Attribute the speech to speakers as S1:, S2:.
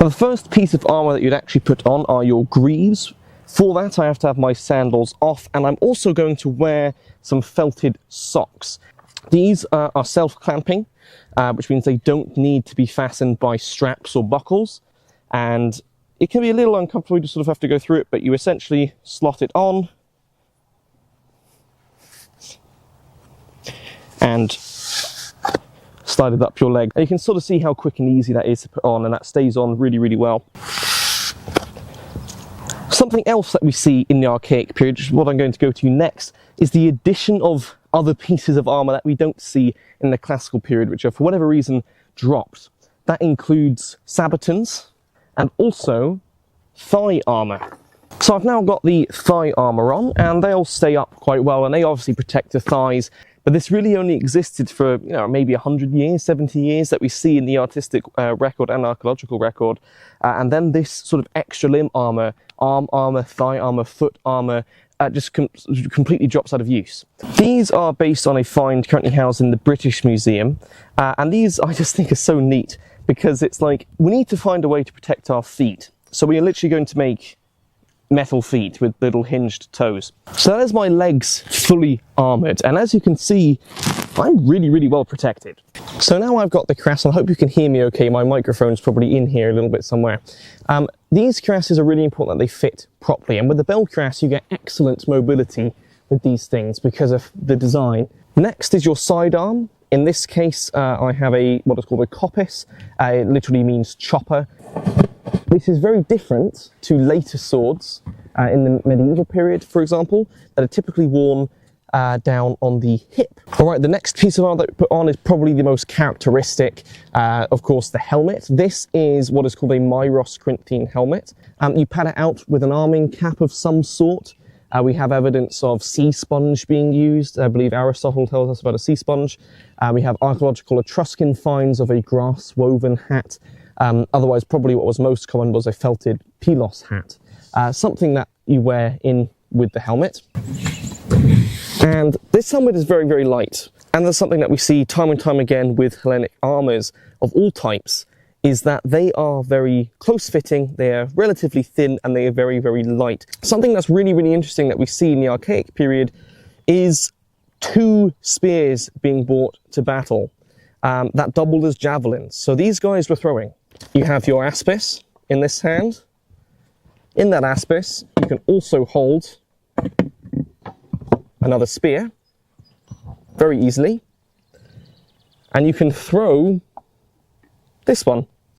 S1: Now, the first piece of armour that you'd actually put on are your greaves. For that, I have to have my sandals off, and I'm also going to wear some felted socks. These are self-clamping, which means they don't need to be fastened by straps or buckles, and it can be a little uncomfortable. You just sort of have to go through it, but you essentially slot it on and slide it up your leg. And you can sort of see how quick and easy that is to put on, and that stays on really, really well. Something else that we see in the archaic period, which is what I'm going to go to next, is the addition of other pieces of armour that we don't see in the classical period, which are for whatever reason dropped. That includes sabatons and also thigh armour. So I've now got the thigh armour on, and they all stay up quite well, and they obviously protect the thighs. But this really only existed for, maybe 100 years, 70 years, that we see in the artistic record and archaeological record. And then this sort of extra limb armour, arm armour, thigh armour, foot armour, just completely drops out of use. These are based on a find currently housed in the British Museum. And these I just think are so neat, because it's like, we need to find a way to protect our feet. So we are literally going to make metal feet with little hinged toes. So that is my legs fully armoured, and as you can see, I'm really, really well protected. So now I've got the cuirass, I hope you can hear me okay. My microphone's probably in here a little bit somewhere. These cuirasses are really important that they fit properly, and with the bell cuirass you get excellent mobility with these things because of the design. Next is your sidearm. In this case, I have what is called a coppice. It literally means chopper. This is very different to later swords in the medieval period, for example, that are typically worn down on the hip. All right, the next piece of armor that we put on is probably the most characteristic, of course, the helmet. This is what is called a Myros Corinthian helmet. You pad it out with an arming cap of some sort. We have evidence of sea sponge being used. I believe Aristotle tells us about a sea sponge. We have archaeological Etruscan finds of a grass woven hat. Otherwise, probably what was most common was a felted pilos hat, something that you wear in with the helmet. And this helmet is very, very light. And there's something that we see time and time again with Hellenic armours of all types, is that they are very close-fitting, they are relatively thin, and they are very, very light. Something that's really, really interesting that we see in the archaic period is 2 spears being brought to battle that doubled as javelins. So these guys were throwing. You have your aspis in this hand. In that aspis, you can also hold another spear very easily. And you can throw this one.